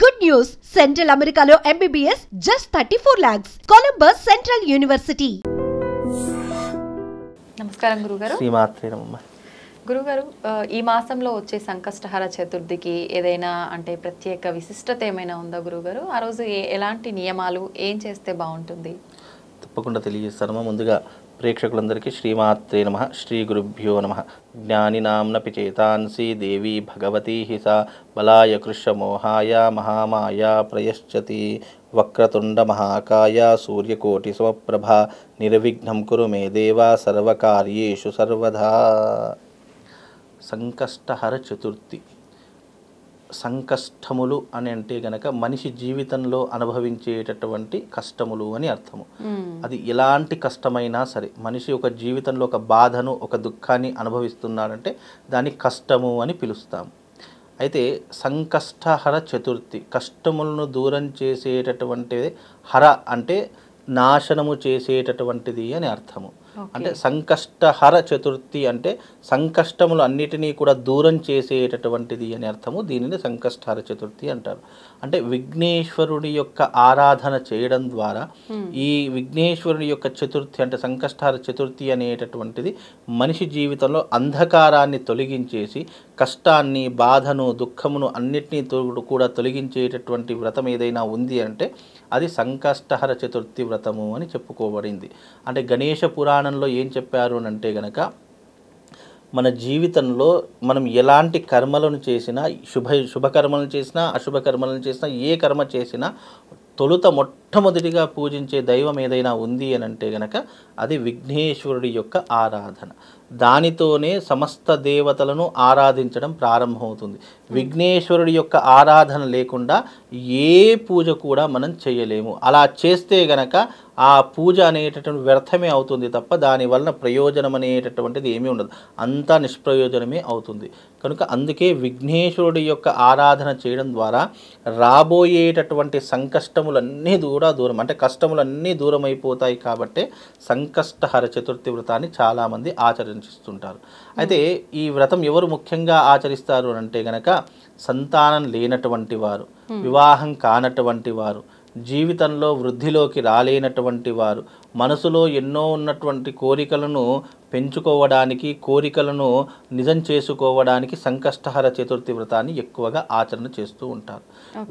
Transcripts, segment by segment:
Good news! Central Americano MBBS just 34 lakhs. Columbus Central University. నమస్కారం గురుగారు. శ్రీమాత్రే నమః. గురుగారు, ఈ మాసంలో వచ్చే సంకష్టహర చతుర్థికి ఏదైనా అంటే ప్రత్యేక విశిష్టత ఏమైనా ఉందా గురుగారు? ఆ రోజు ఎలాంటి నియమాలు ఏం చేస్తే బాగుంటుంది? తప్పకుండా తెలియజేస్తాను. ముందుగా ప్రేక్షకులందరికీ శ్రీమాత్రే నమః, శ్రీ గురుభ్యో నమః. జ్ఞానినాంనపి చేతాంసి దేవి భగవతి సా బలాయ కృష్ణమోహాయ మహామాయ ప్రయశ్చతి. వక్రతుండ మహాకాయ సూర్యకోటి సమప్రభ నిర్విఘ్నం కురు మే దేవ సర్వకార్యేషు సర్వదా. సంకష్టహర చతుర్థి. సంకష్టములు అని అంటే గనక మనిషి జీవితంలో అనుభవించేటటువంటి కష్టములు అని అర్థము. అది ఎలాంటి కష్టమైనా సరే, మనిషి ఒక జీవితంలో ఒక బాధను ఒక దుఃఖాన్ని అనుభవిస్తున్నాడంటే దాన్ని కష్టము అని పిలుస్తాము. అయితే సంకష్టహర చతుర్థి కష్టములను దూరం చేసేటటువంటిది. హర అంటే నాశనము చేసేటటువంటిది అని అర్థము. అంటే సంకష్టహర చతుర్థి అంటే సంకష్టములు అన్నిటినీ కూడా దూరం చేసేటటువంటిది అని అర్థము. దీనిని సంకష్టహర చతుర్థి అంటారు. అంటే విఘ్నేశ్వరుడి యొక్క ఆరాధన చేయడం ద్వారా ఈ విఘ్నేశ్వరుడి యొక్క చతుర్థి అంటే సంకష్టహర చతుర్థి అనేటటువంటిది మనిషి జీవితంలో అంధకారాన్ని తొలగించేసి కష్టాన్ని, బాధను, దుఃఖమును అన్నిటినీ కూడా తొలగించేటటువంటి వ్రతం ఏదైనా ఉంది అంటే అది సంకష్టహర చతుర్థి వ్రతము అని చెప్పుకోబడింది. అంటే గణేష పురాణంలో ఏం చెప్పారు అని అంటే గనక, మన జీవితంలో మనం ఎలాంటి కర్మలను చేసినా, శుభకర్మలను చేసినా అశుభకర్మలను చేసినా, ఏ కర్మ చేసినా తొలుత మొట్టమొదటిగా పూజించే దైవం ఏదైనా ఉంది అని అంటే గనక అది విఘ్నేశ్వరుడి యొక్క ఆరాధన. దానితోనే సమస్త దేవతలను ఆరాధించడం ప్రారంభమవుతుంది. విఘ్నేశ్వరుడి యొక్క ఆరాధన లేకుండా ఏ పూజ కూడా మనం చేయలేము. అలా చేస్తే గనక ఆ పూజ అనేటటువంటి వ్యర్థమే అవుతుంది తప్ప దానివలన ప్రయోజనం అనేటటువంటిది ఏమీ ఉండదు, అంతా నిష్ప్రయోజనమే అవుతుంది. కనుక అందుకే విఘ్నేశ్వరుడి యొక్క ఆరాధన చేయడం ద్వారా రాబోయేటటువంటి సంకష్టములన్నీ దూరం అంటే కష్టములన్నీ దూరం అయిపోతాయి. కాబట్టి సంకష్టహర చతుర్థి వ్రతాన్ని చాలామంది ఆచరిస్తుంటారు. అయితే ఈ వ్రతం ఎవరు ముఖ్యంగా ఆచరిస్తారు అంటే గనక సంతానం లేనటువంటి వారు, వివాహం కానటువంటి వారు, జీవితంలో వృద్ధిలోకి రాలేనటువంటి వారు, మనసులో ఎన్నో ఉన్నటువంటి కోరికలను పెంచుకోవడానికి, కోరికలను నిజం చేసుకోవడానికి సంకష్టహర చతుర్థి వ్రతాన్ని ఎక్కువగా ఆచరణ చేస్తూ ఉంటారు.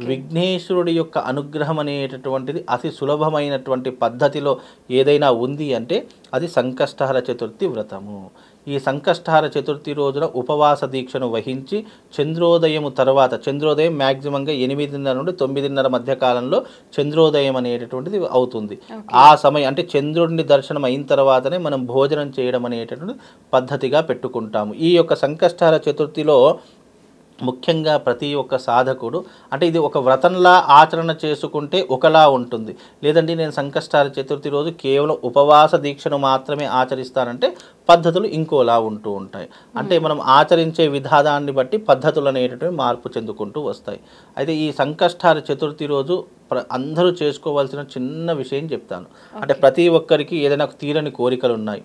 విఘ్నేశ్వరుడి యొక్క అనుగ్రహం అనేటటువంటిది అతి సులభమైనటువంటి పద్ధతిలో ఏదైనా ఉంది అంటే అది సంకష్టహర చతుర్థి వ్రతము. ఈ సంకష్టహర చతుర్థి రోజున ఉపవాస దీక్షను వహించి చంద్రోదయం తర్వాత, చంద్రోదయం మ్యాక్సిమంగా 8:30 నుండి 9:30 మధ్య కాలంలో చంద్రోదయం అనేటటువంటిది అవుతుంది. ఆ సమయం అంటే చంద్రుడిని దర్శనం అయిన తర్వాతనే మనం భోజనం చేయడం అనేటటువంటి పద్ధతిగా పెట్టుకుంటాము. ఈ యొక్క సంకష్టహర చతుర్థిలో ముఖ్యంగా ప్రతి ఒక్క సాధకుడు అంటే ఇది ఒక వ్రతంలా ఆచరణ చేసుకుంటే ఒకలా ఉంటుంది. లేదంటే నేను సంకష్టహర చతుర్థి రోజు కేవలం ఉపవాస దీక్షను మాత్రమే ఆచరిస్తానంటే పద్ధతులు ఇంకోలా ఉంటూ ఉంటాయి. అంటే మనం ఆచరించే విధానాన్ని బట్టి పద్ధతులు అనేటటువంటి మార్పు చెందుకుంటూ వస్తాయి. అయితే ఈ సంకష్టహర చతుర్థి రోజు అందరూ చేసుకోవాల్సిన చిన్న విషయం చెప్తాను. అంటే ప్రతి ఒక్కరికి ఏదైనా తీరని కోరికలు ఉన్నాయి,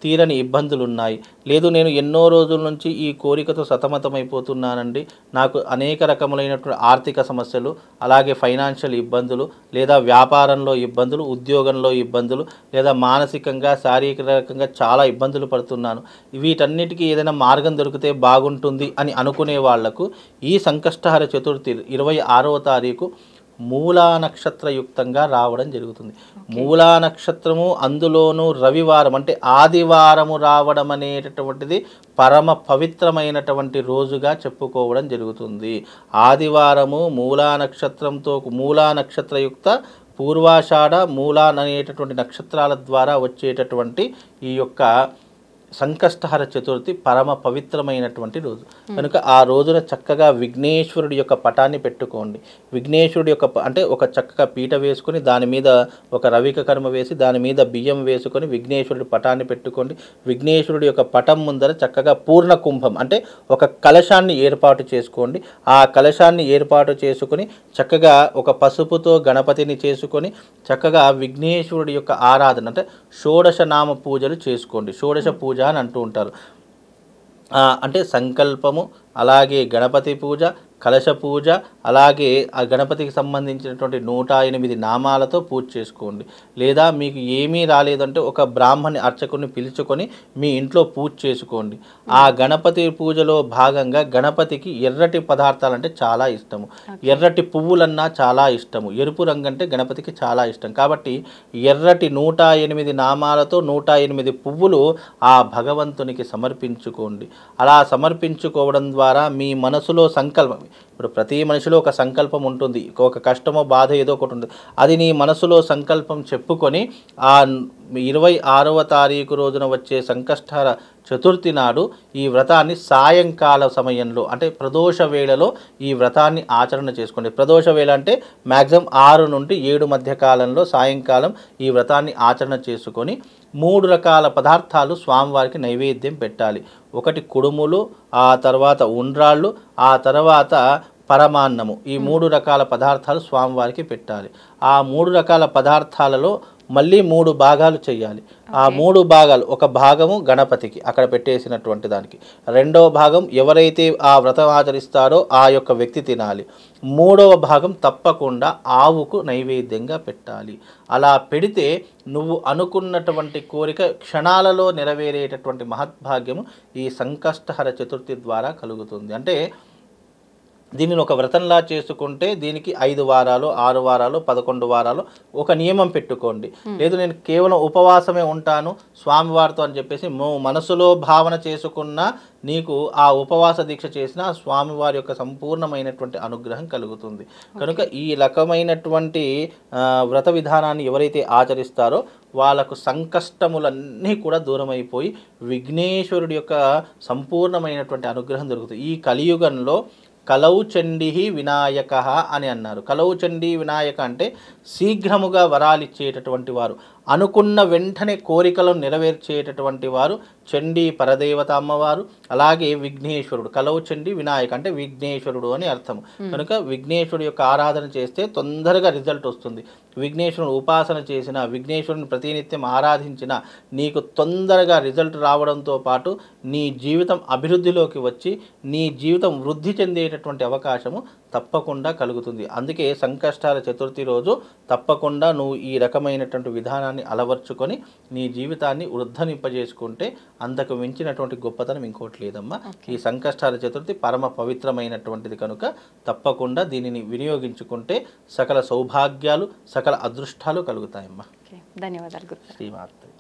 తీరని ఇబ్బందులు ఉన్నాయి. లేదు నేను ఎన్నో రోజుల నుంచి ఈ కోరికతో సతమతమైపోతున్నానండి, నాకు అనేక రకములైనటువంటి ఆర్థిక సమస్యలు, అలాగే ఫైనాన్షియల్ ఇబ్బందులు, లేదా వ్యాపారంలో ఇబ్బందులు, ఉద్యోగంలో ఇబ్బందులు, లేదా మానసికంగా శారీరకంగా చాలా ఇబ్బందులు పడుతున్నాను, వీటన్నిటికీ ఏదైనా మార్గం దొరికితే బాగుంటుంది అని అనుకునే వాళ్లకు ఈ సంకష్టహర చతుర్థి 26వ తారీఖు మూలా నక్షత్రయుక్తంగా రావడం జరుగుతుంది. మూలా నక్షత్రము అందులోనూ రవివారం అంటే ఆదివారము రావడం అనేటటువంటిది పరమ పవిత్రమైనటువంటి రోజుగా చెప్పుకోవడం జరుగుతుంది. ఆదివారము మూలా నక్షత్రంతో, మూలా నక్షత్రయుక్త పూర్వాషాఢ మూలా అనేటటువంటి నక్షత్రాల ద్వారా వచ్చేటటువంటి ఈ యొక్క సంకష్టహర చతుర్థి పరమ పవిత్రమైనటువంటి రోజు. కనుక ఆ రోజున చక్కగా విఘ్నేశ్వరుడి యొక్క పటాన్ని పెట్టుకోండి. విఘ్నేశ్వరుడి యొక్క అంటే ఒక చక్కగా పీట వేసుకొని దాని మీద ఒక రవిక కర్మ వేసి దాని మీద బియ్యం వేసుకొని విఘ్నేశ్వరుడి పటాన్ని పెట్టుకోండి. విఘ్నేశ్వరుడి యొక్క పటం ముందర చక్కగా పూర్ణ కుంభం అంటే ఒక కలశాన్ని ఏర్పాటు చేసుకోండి. ఆ కలశాన్ని ఏర్పాటు చేసుకొని చక్కగా ఒక పసుపుతో గణపతిని చేసుకొని చక్కగా విఘ్నేశ్వరుడి యొక్క ఆరాధన అంటే షోడశ నామ పూజలు చేసుకోండి. షోడశ పూజ అని అంటూ ఉంటారు. అంటే సంకల్పము, అలాగే గణపతి పూజ, కలశ పూజ, అలాగే ఆ గణపతికి సంబంధించినటువంటి 108 నామాలతో పూజ చేసుకోండి. లేదా మీకు ఏమీ రాలేదంటే ఒక బ్రాహ్మణి అర్చకుని పిలుచుకొని మీ ఇంట్లో పూజ చేసుకోండి. ఆ గణపతి పూజలో భాగంగా గణపతికి ఎర్రటి పదార్థాలు అంటే చాలా ఇష్టము, ఎర్రటి పువ్వులన్నా చాలా ఇష్టము, ఎరుపు రంగు అంటే గణపతికి చాలా ఇష్టం. కాబట్టి ఎర్రటి 108 నామాలతో 108 పువ్వులు ఆ భగవంతునికి సమర్పించుకోండి. అలా సమర్పించుకోవడం ద్వారా మీ మనసులో సంకల్పం, ఇప్పుడు ప్రతి మనిషిలో ఒక సంకల్పం ఉంటుంది, ఒక కష్టమో బాధ ఏదో ఒకటి ఉంటుంది, అది నీ మనసులో సంకల్పం చెప్పుకొని ఆ 26వ తారీఖు రోజున వచ్చే సంకష్టహర చతుర్థి నాడు ఈ వ్రతాన్ని సాయంకాల సమయంలో అంటే ప్రదోష వేళలో ఈ వ్రతాన్ని ఆచరణ చేసుకోండి. ప్రదోష వేళ అంటే మ్యాక్సిమం 6 నుండి 7 మధ్య కాలంలో సాయంకాలం ఈ వ్రతాన్ని ఆచరణ చేసుకొని 3 రకాల పదార్థాలు స్వామివారికి నైవేద్యం పెట్టాలి. ఒకటి కుడుములు, ఆ తర్వాత ఉండ్రాళ్ళు, ఆ తర్వాత పరమాన్నము. ఈ 3 రకాల పదార్థాలు స్వామివారికి పెట్టాలి. ఆ 3 రకాల పదార్థాలలో మళ్ళీ 3 భాగాలు చేయాలి. ఆ 3 భాగాలు, ఒక భాగము గణపతికి అక్కడ పెట్టేసినటువంటి దానికి, రెండవ భాగం ఎవరైతే ఆ వ్రతం ఆచరిస్తారో ఆ యొక్క వ్యక్తి తినాలి, మూడవ భాగం తప్పకుండా ఆవుకు నైవేద్యంగా పెట్టాలి. అలా పెడితే నువ్వు అనుకున్నటువంటి కోరిక క్షణాలలో నెరవేరేటటువంటి మహద్భాగ్యము ఈ సంకష్టహర చతుర్థి ద్వారా కలుగుతుంది. అంటే దీనిని ఒక వ్రతంలా చేసుకుంటే దీనికి 5 వారాలు, 6 వారాలు, 11 వారాలు ఒక నియమం పెట్టుకోండి. లేదు నేను కేవలం ఉపవాసమే ఉంటాను స్వామివారితో అని చెప్పేసి మనసులో భావన చేసుకున్న నీకు ఆ ఉపవాస దీక్ష చేసిన స్వామివారి యొక్క సంపూర్ణమైనటువంటి అనుగ్రహం కలుగుతుంది. కనుక ఈ రకమైనటువంటి వ్రత విధానాన్ని ఎవరైతే ఆచరిస్తారో వాళ్ళకు సంకష్టములన్నీ కూడా దూరమైపోయి విఘ్నేశ్వరుడి యొక్క సంపూర్ణమైనటువంటి అనుగ్రహం దొరుకుతుంది. ఈ కలియుగంలో కలౌ చండీ వినాయక అని అన్నారు. కలౌ చండీ వినాయక అంటే శీఘ్రముగా వరాలిచ్చేటటువంటి వారు, అనుకున్న వెంటనే కోరికలను నెరవేర్చేటటువంటి వారు చండీ పరదేవత అమ్మవారు, అలాగే విఘ్నేశ్వరుడు. కలౌ చండీ వినాయక అంటే విఘ్నేశ్వరుడు అని అర్థం. కనుక విఘ్నేశ్వరుడు యొక్క ఆరాధన చేస్తే తొందరగా రిజల్ట్ వస్తుంది. విఘ్నేశ్వరుని ఉపాసన చేసిన, విఘ్నేశ్వరుని ప్రతినిత్యం ఆరాధించిన నీకు తొందరగా రిజల్ట్ రావడంతో పాటు నీ జీవితం అభివృద్ధిలోకి వచ్చి నీ జీవితం వృద్ధి చెందేటటువంటి అవకాశము తప్పకుండా కలుగుతుంది. అందుకే సంకష్టాల చతుర్థి రోజు తప్పకుండా నువ్వు ఈ రకమైనటువంటి విధానాన్ని అలవర్చుకొని నీ జీవితాన్ని వృద్ధనింపజేసుకుంటే అంతకు మించినటువంటి గొప్పతనం ఇంకోటి లేదమ్మా. ఈ సంకష్టాల చతుర్థి పరమ పవిత్రమైనటువంటిది కనుక తప్పకుండా దీనిని వినియోగించుకుంటే సకల సౌభాగ్యాలు, సకల అదృష్టాలు కలుగుతాయమ్మా. ధన్యవాదాలు గురుగారు. శ్రీమాత్రే.